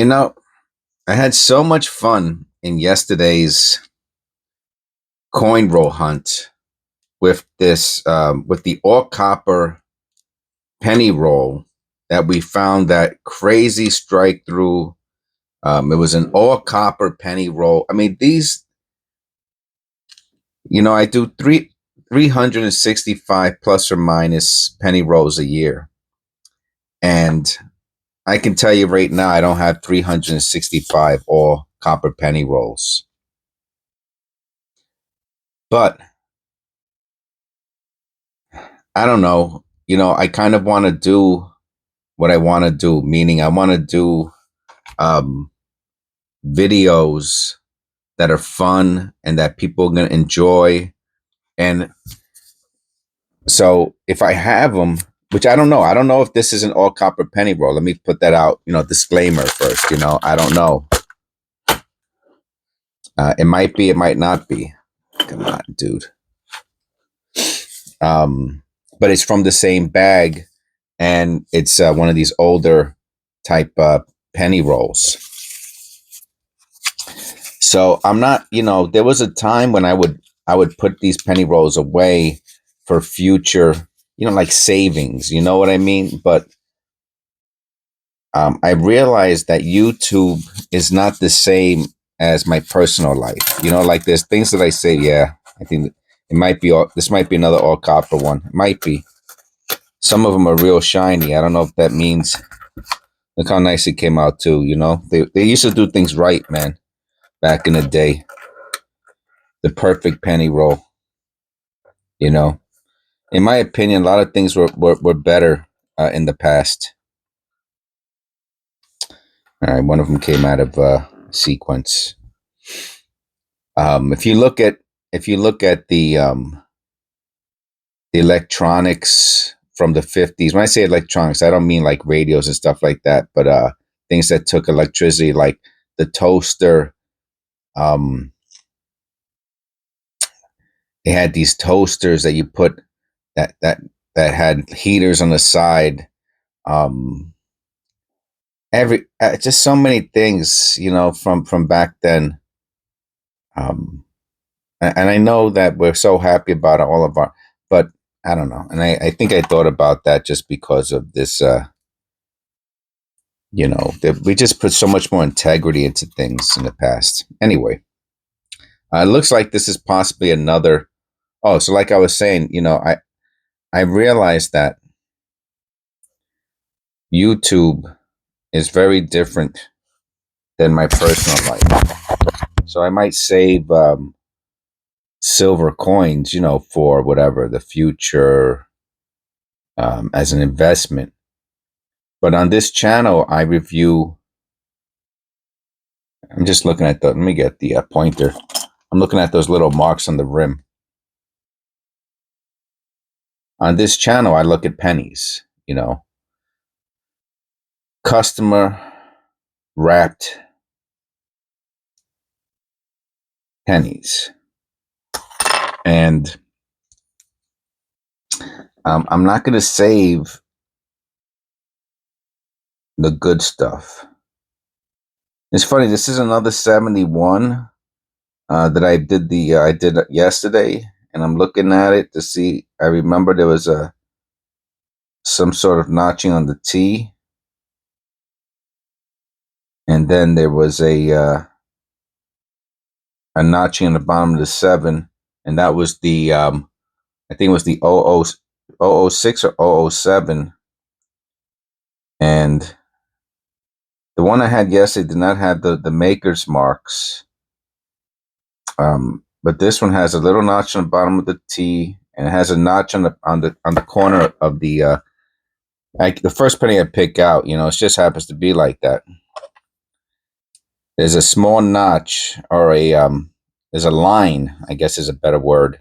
You know, I had so much fun in yesterday's coin roll hunt with with the all copper penny roll that we found that crazy strike through. It was an all copper penny roll. I mean, I do 365 plus or minus penny rolls a year. And I can tell you right now, I don't have 365 all copper penny rolls. But I don't know. I kind of want to do what I want to do, meaning I want to do um, videos that are fun and that people are going to enjoy. And so if I have them, which I don't know if this is an all copper penny roll. Let me put that out, disclaimer first. I don't know. It might be, it might not be. Come on, dude. But it's from the same bag, and it's one of these older type penny rolls. So I'm not, there was a time when I would put these penny rolls away for future, like savings. You know what I mean? But I realized that YouTube is not the same as my personal life. Like there's things that I say, yeah, I think it might be this might be another all copper one. It might be. Some of them are real shiny. I don't know if that means. Look how nice it came out too. They used to do things right, man. Back in the day, the perfect penny roll. In my opinion, a lot of things were better in the past. All right, one of them came out of sequence. If you look at the electronics from the 50s, when I say electronics, I don't mean like radios and stuff like that, but things that took electricity, like the toaster. They had these toasters that you put that had heaters on the side. Just so many things, from back then. And I know that we're so happy about all of our, but I don't know. And I think I thought about that just because of this, that we just put so much more integrity into things in the past. Anyway, it looks like this is possibly another. Oh, so like I was saying, I realized that YouTube is very different than my personal life. So I might save silver coins, for whatever the future, as an investment. But on this channel, I review. I'm just looking at let me get the pointer. I'm looking at those little marks on the rim. On this channel, I look at pennies, customer wrapped pennies. And I'm not going to save the good stuff. It's funny. This is another 71 that I did I did yesterday, and I'm looking at it to see. I remember there was some sort of notching on the T, and then there was a notching on the bottom of the 7, and that was the I think it was the 006 or 007, and the one I had yesterday did not have the maker's marks. But this one has a little notch on the bottom of the T, and it has a notch on the corner of the the first penny I pick out. It just happens to be like that. There's a small notch, or there's a line, I guess is a better word.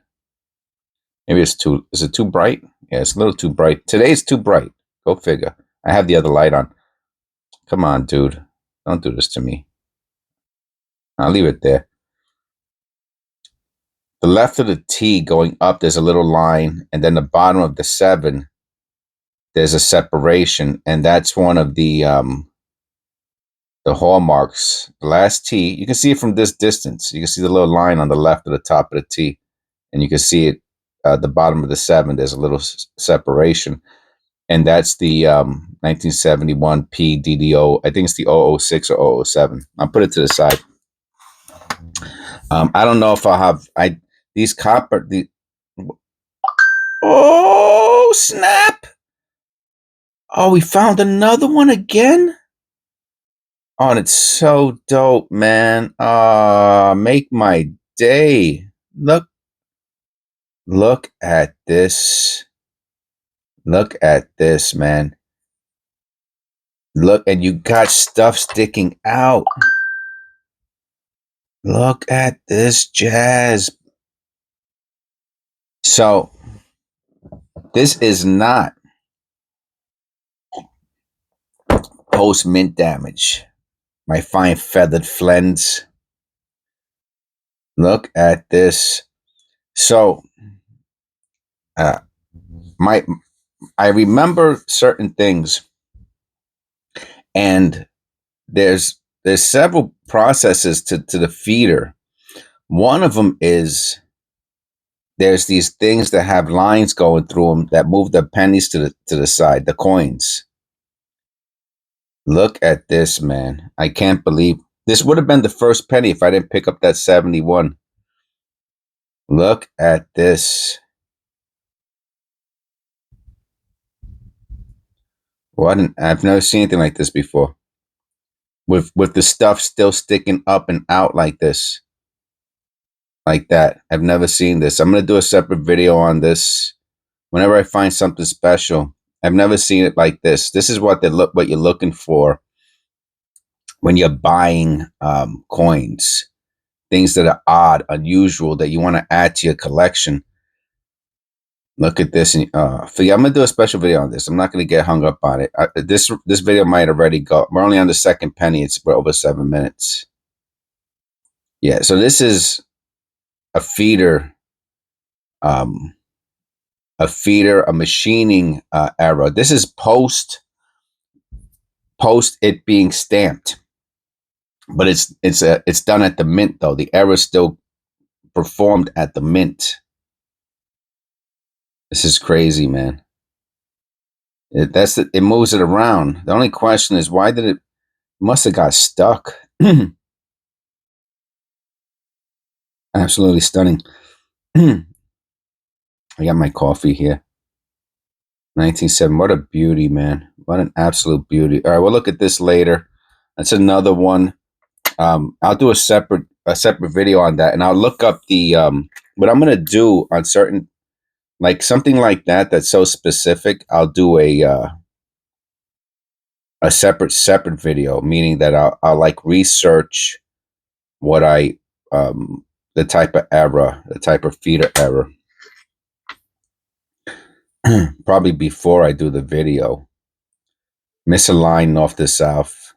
Maybe is it too bright? Yeah, it's a little too bright. Today's too bright. Go figure. I have the other light on. Come on, dude. Don't do this to me. I'll leave it there. The left of the T going up, there's a little line, and then the bottom of the 7, there's a separation, and that's one of the the hallmarks. The last T, you can see it from this distance. You can see the little line on the left of the top of the T, and you can see it at the bottom of the 7. There's a little separation, and that's the 1971 PDDO. I think it's the 006 or 007. I'll put it to the side. I don't know if I'll have these copper. Oh snap! Oh, we found another one again. Oh, and it's so dope, man. Make my day. Look at this. Look at this, man. Look, and you got stuff sticking out. Look at this jazz. So, this is not post mint damage. My fine feathered flens. Look at this. So, I remember certain things, and there's several processes to the feeder. One of them is there's these things that have lines going through them that move the pennies to the side, the coins. Look at this, man. I can't believe this would have been the first penny if I didn't pick up that 71. Look at this. I've never seen anything like this before. With the stuff still sticking up and out like this. Like that. I've never seen this. I'm going to do a separate video on this whenever I find something special. I've never seen it like this. This is what you're looking for when you're buying coins. Things that are odd, unusual, that you want to add to your collection. Look at this. And I'm going to do a special video on this. I'm not going to get hung up on it. This video might already go. We're only on the second penny. We're over 7 minutes. Yeah, so this is a feeder, a machining error. This is post it being stamped, but it's done at the mint though. The error is still performed at the mint. This is crazy, man. It moves it around. The only question is why did it must have got stuck. Absolutely stunning. I got my coffee here. 1970. What a beauty, man. What an absolute beauty. All right, we'll look at this later. That's another one. I'll do a separate video on that, and I'll look up the what I'm gonna do on certain, like something like that's so specific. I'll do a separate video, meaning that I'll like research what the type of error, the type of feeder error. Probably before I do the video. Misaligned north to south.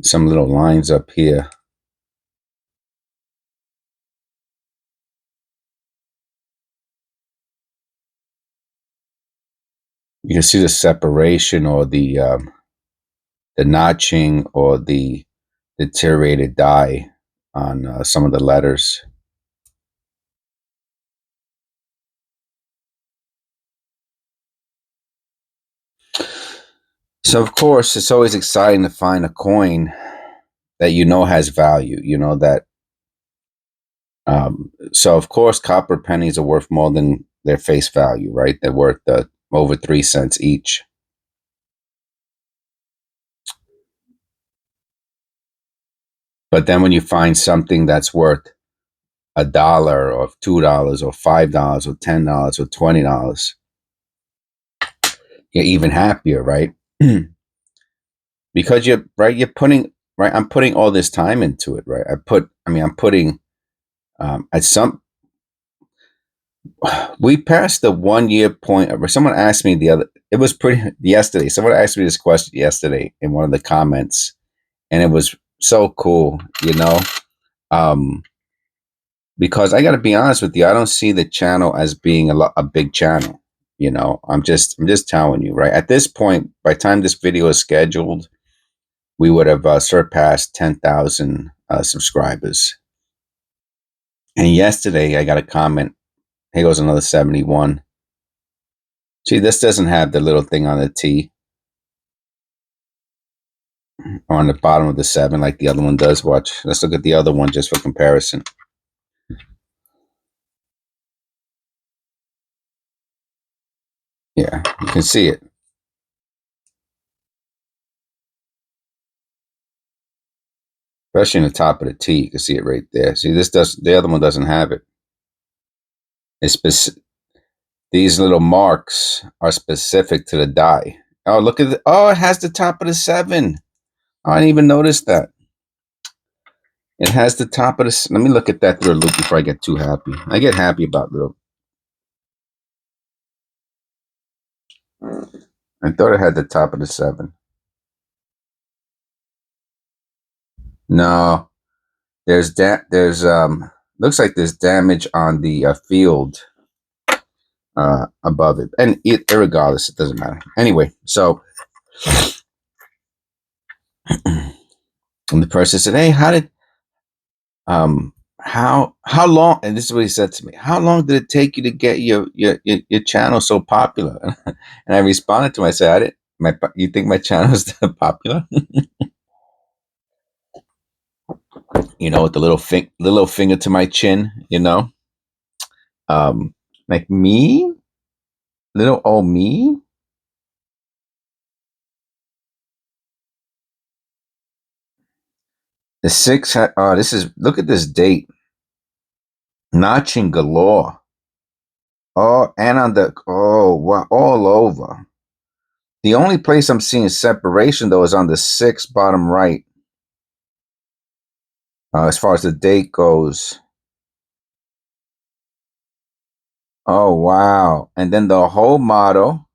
Some little lines up here. You can see the separation or the notching or the deteriorated dye on some of the letters. So, of course, it's always exciting to find a coin that you know has value, you know that. So, of course, copper pennies are worth more than their face value, right? They're worth over 3 cents each. But then when you find something that's worth $1 or $2 or $5 or $10 or $20, you're even happier, right? Because you're putting, right? I'm putting all this time into it, right? I'm putting at some. We passed the 1 year point. Someone asked me yesterday. Someone asked me this question yesterday in one of the comments, and it was so cool, you know. Because I got to be honest with you, I don't see the channel as being a big channel. I'm just telling you, right? At this point, by the time this video is scheduled, we would have surpassed 10,000 subscribers. And yesterday, I got a comment. Here goes another 71. See, this doesn't have the little thing on the T or on the bottom of the 7 like the other one does. Watch. Let's look at the other one just for comparison. Yeah, you can see it. Especially in the top of the T, you can see it right there. See, the other one doesn't have it. These little marks are specific to the die. Oh, look at it. Oh, it has the top of the 7. Oh, I didn't even notice that. It has the top of the. Let me look at that through a loop before I get too happy. I get happy about little. I thought it had the top of the 7. No, there's looks like there's damage on the field above it, and irregardless, it doesn't matter. Anyway, so and the person said, "Hey, how long?" And this is what he said to me: "How long did it take you to get your channel so popular?" And I responded to him. I said, "I didn't. You think my channel is that popular?" With the little finger to my chin, like me, little old me. The 6. Look at this date. Notching galore. Oh, and wow, all over. The only place I'm seeing separation though is on the 6 bottom right. As far as the date goes. Oh wow! And then the whole motto.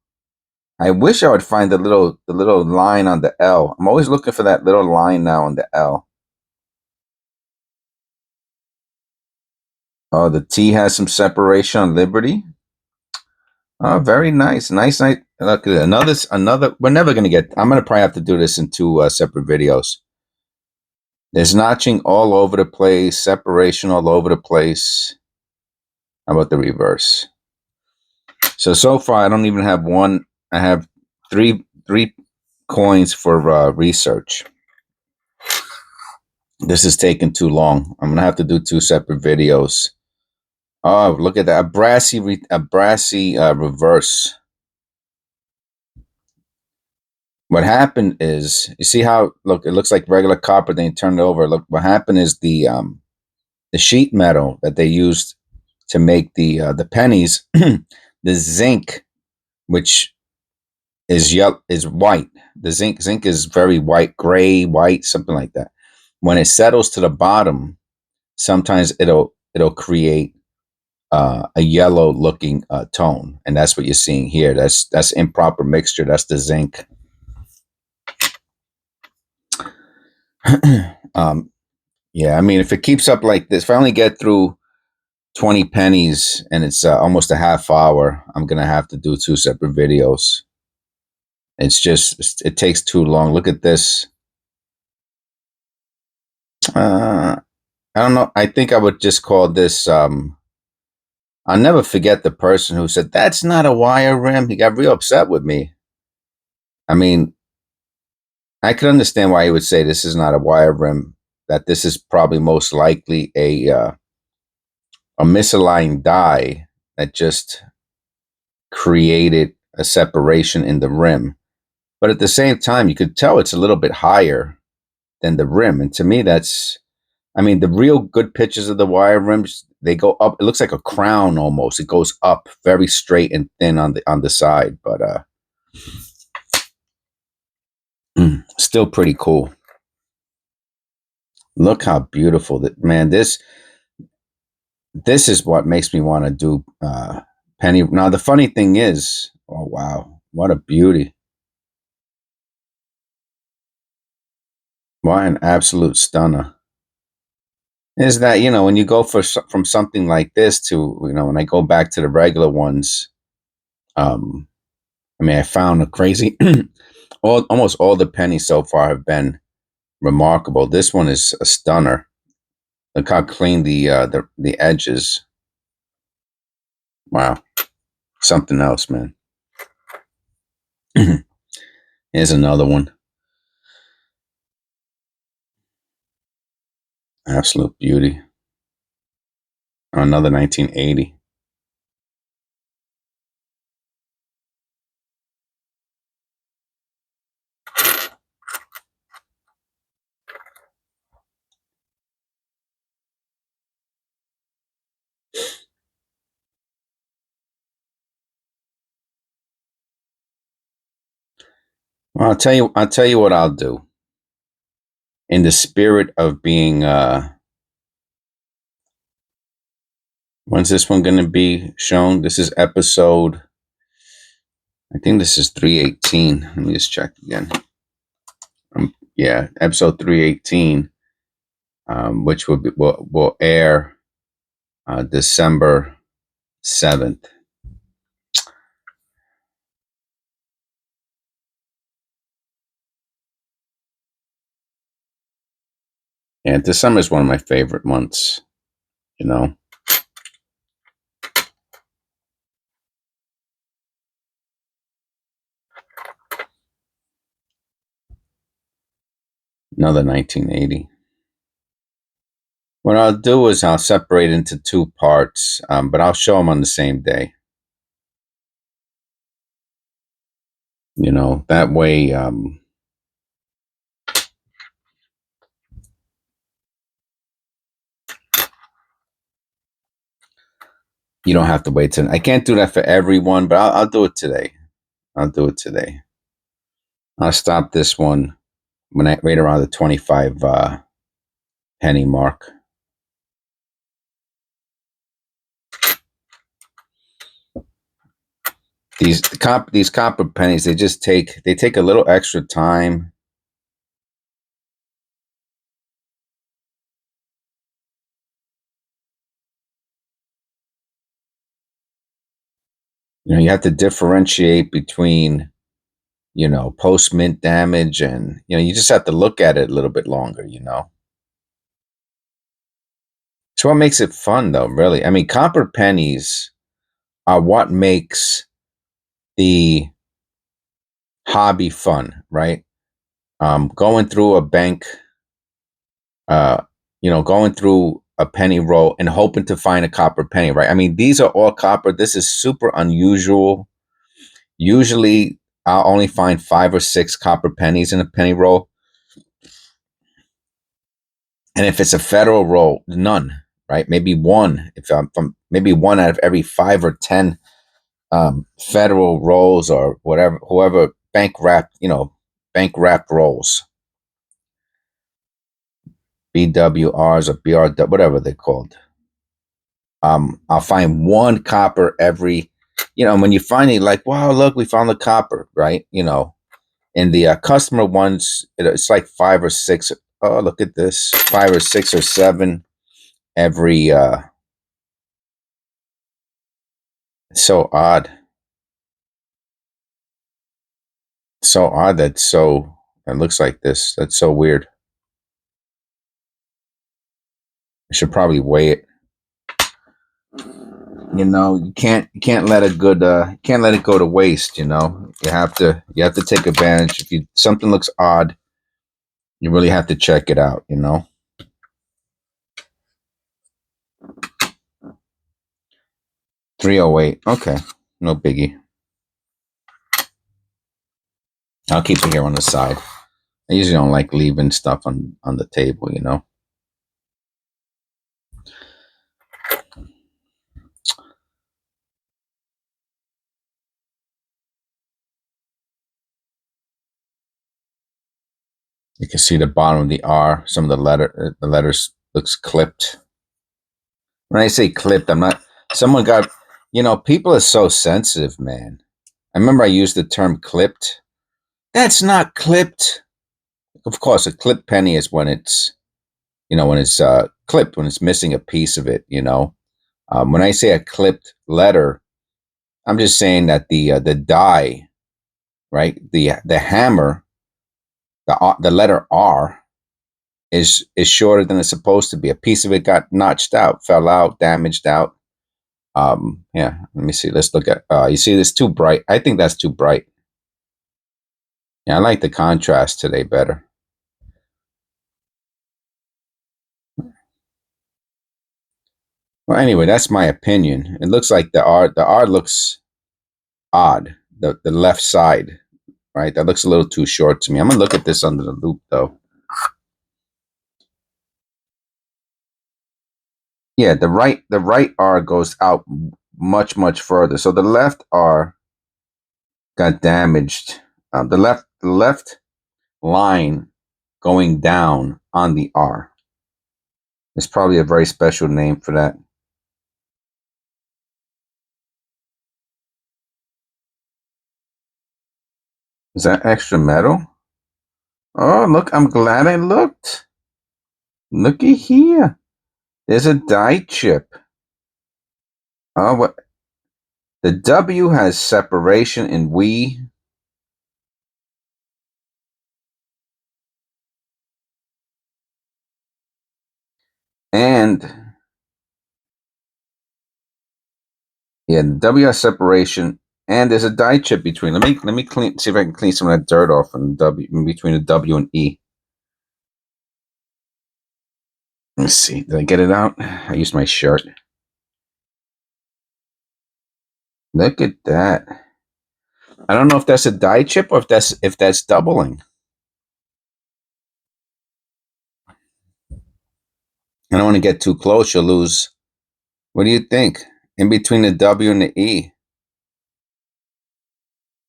I wish I would find the little line on the L. I'm always looking for that little line now on the L. Oh, the T has some separation on Liberty. Oh, very nice. Nice. Look at another. We're never going to get. I'm going to probably have to do this in 2 separate videos. There's notching all over the place, separation all over the place. How about the reverse? So far, I don't even have one. I have three coins for research. This is taking too long. I'm going to have to do 2 separate videos. Oh, look at that. A brassy reverse. What happened is, you see how, look, it looks like regular copper, then you turn it over. Look, what happened is the sheet metal that they used to make the pennies, the zinc, which is white. The zinc is very white, gray, white, something like that. When it settles to the bottom, sometimes it'll create a yellow looking tone, and that's what you're seeing here. That's improper mixture. That's the zinc. Yeah, I mean, if it keeps up like this, if I only get through 20 pennies and it's almost a half hour, I'm gonna have to do 2 separate videos. It takes too long. Look at this. I don't know. I think I would just call this. I'll never forget the person who said that's not a wire rim. He got real upset with me. I mean, I could understand why he would say this is not a wire rim. That this is probably most likely a misaligned die that just created a separation in the rim. But at the same time, you could tell it's a little bit higher than the rim. And to me, I mean, the real good pictures of the wire rims, they go up. It looks like a crown almost. It goes up very straight and thin on the side, but still pretty cool. Look how beautiful that, man. This is what makes me want to do penny. Now the funny thing is, oh wow, what a beauty. What an absolute stunner. Is that, when you go from something like this to, when I go back to the regular ones, I mean, I found a crazy. Almost all the pennies so far have been remarkable. This one is a stunner. Look how clean the edges. Wow, something else, man. Here's another one. Absolute beauty. Another 1980. Well, I'll tell you what I'll do. In the spirit of being, when's this one going to be shown? This is episode, I think this is 318. Let me just check again. Yeah, episode 318, which will air December 7th. Yeah, December is one of my favorite months, you know. Another 1980. What I'll do is I'll separate into two parts, but I'll show them on the same day. You know, that way, you don't have to wait till. I can't do that for everyone, but I'll do it today. I'll do it today. I'll stop this one right around the 25 penny mark. These copper pennies, they take a little extra time. You know, you have to differentiate between, you know, post mint damage, and you know, you just have to look at it a little bit longer, you know. So what makes it fun though, really? I mean, copper pennies are what makes the hobby fun, right? Going through a bank, uh, you know, going through a penny roll and hoping to find a copper penny, right? I mean, these are all copper. This is super unusual. Usually, I'll only find 5 or 6 copper pennies in a penny roll. And if it's a federal roll, none, right? Maybe one. If I'm from maybe one out of every 5 or 10 federal rolls or whatever, whoever bank wrapped, you know, bank wrapped rolls, BWRs or BR, whatever they're called. I'll find one copper every, you know, when you finally like, wow, look, we found the copper, right? You know, in the customer ones, it's like 5 or 6. Oh, look at this, 5 or 6 or 7 every. It's so odd. So odd that it looks like this. That's so weird. I should probably weigh it. You know, you can't let can't let it go to waste, you know. You have to take advantage. If something looks odd, you really have to check it out, you know. 308. Okay. No biggie. I'll keep it here on the side. I usually don't like leaving stuff on the table, you know. You can see the bottom of the R. Some of the letters looks clipped. When I say clipped, I'm not. Someone got. You know, people are so sensitive, man. I remember I used the term clipped. That's not clipped. Of course, a clipped penny is when it's, you know, when it's clipped, when it's missing a piece of it. You know, when I say a clipped letter, I'm just saying that the die, right? The hammer, the letter R is shorter than it's supposed to be. A piece of it got notched out, fell out, damaged out. Yeah, let me see. Let's look at you see this too bright. I think that's too bright. Yeah, I like the contrast today better. Well, anyway, that's my opinion. It looks like the R looks odd. The left side, right? That looks a little too short to me. I'm gonna look at this under the loop though. Yeah, the right R goes out much further. So the left R got damaged. The left line going down on the R. There's probably a very special name for that. Is that extra metal? Oh, look, I'm glad I looked. Looky here. There's a die chip. Oh, what? The W has separation in we. And yeah, the W has separation, and there's a die chip between. Let me clean. See if I can clean some of that dirt off in W in between the W and E. Let's see. Did I get it out? I used my shirt. Look at that. I don't know if that's a die chip or if that's doubling. I don't want to get too close. You'll lose. What do you think? In between the W and the E,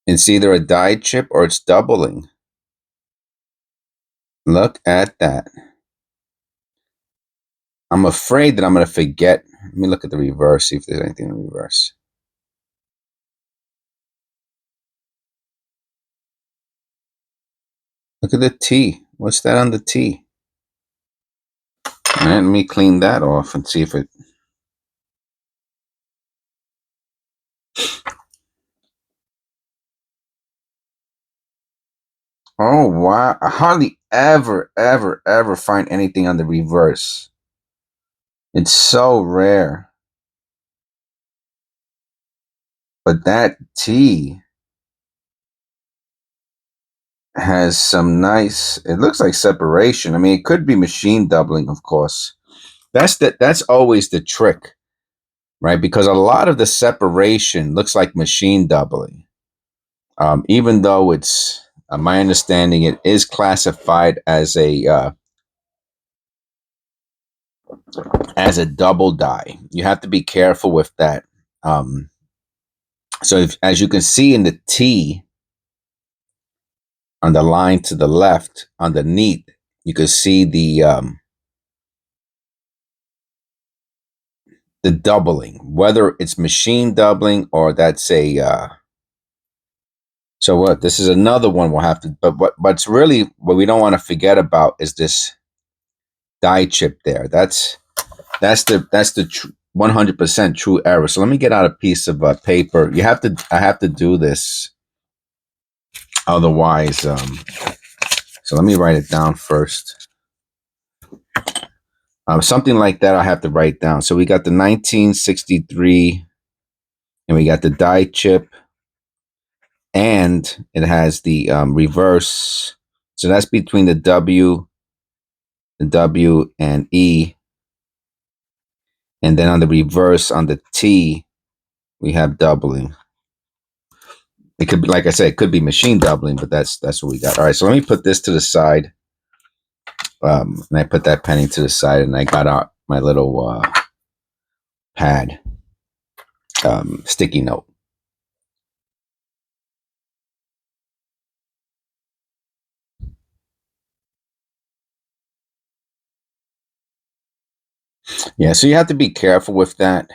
it's either a die chip or it's doubling. Look at that. I'm afraid that I'm going to forget. Let me look at the reverse, see if there's anything in the reverse. Look at the T. What's that on the T? All right, let me clean that off and see if it. Oh, wow. I hardly ever find anything on the reverse. It's so rare. But that T has some nice, it looks like separation. I mean, it could be machine doubling, of course. That's always the trick, right? Because a lot of the separation looks like machine doubling. Even though it's, my understanding, it is classified as a double die. You have to be careful with that. So as you can see in the T on the line to the left underneath, you can see the doubling, whether it's machine doubling or that's a. So what? This is another one we'll have to. But it's really what we don't want to forget about is this die chip there. That's the 100% true error. So let me get out a piece of paper. I have to do this, otherwise. So let me write it down first. Something like that I have to write down. So we got the 1963, and we got the die chip, and it has the reverse. So that's between the W and E. And then on the reverse, on the T, we have doubling. It could be, like I said, it could be machine doubling, but that's what we got. All right, so let me put this to the side. And I put that penny to the side, and I got out my little pad, sticky note. Yeah, so you have to be careful with that.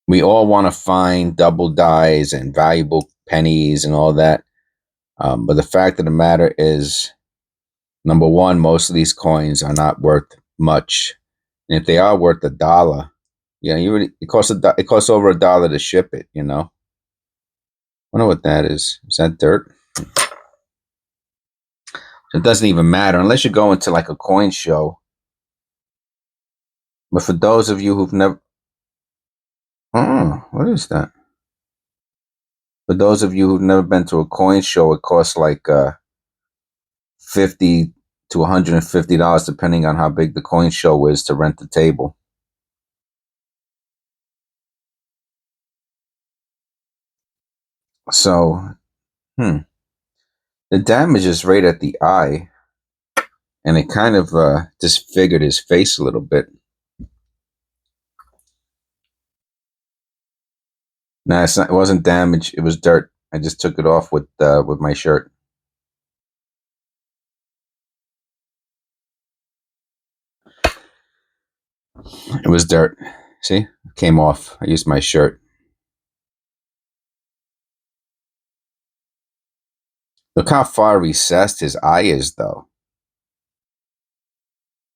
We all want to find double dies and valuable pennies and all that. But the fact of the matter is, number one, most of these coins are not worth much. And if they are worth $1, Yeah, it costs it costs over $1 to ship it. You know. I wonder what that is. Is that dirt? It doesn't even matter unless you go into like a coin show. But for those of you who've never, oh, what is that? For those of you who've never been to a coin show, it costs like 50 to $150, depending on how big the coin show is, to rent the table. So, the damage is right at the eye, and it kind of disfigured his face a little bit. No, it's not, it wasn't damage. It was dirt. I just took it off with my shirt. It was dirt. See, it came off. I used my shirt. Look how far recessed his eye is, though.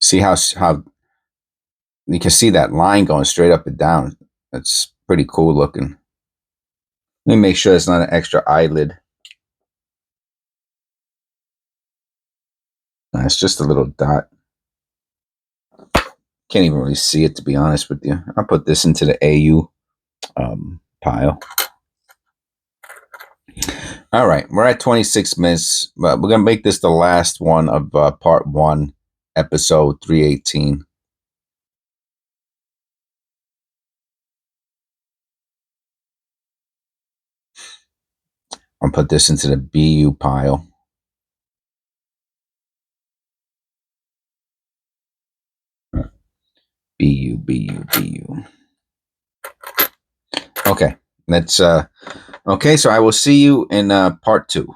See how you can see that line going straight up and down. That's pretty cool looking. Let me make sure it's not an extra eyelid. No, it's just a little dot. Can't even really see it, to be honest with you. I'll put this into the AU pile. All right, we're at 26 minutes. But we're going to make this the last one of part 1, episode 318. I'll put this into the BU pile. BU. Okay, let's okay, so I will see you in part 2.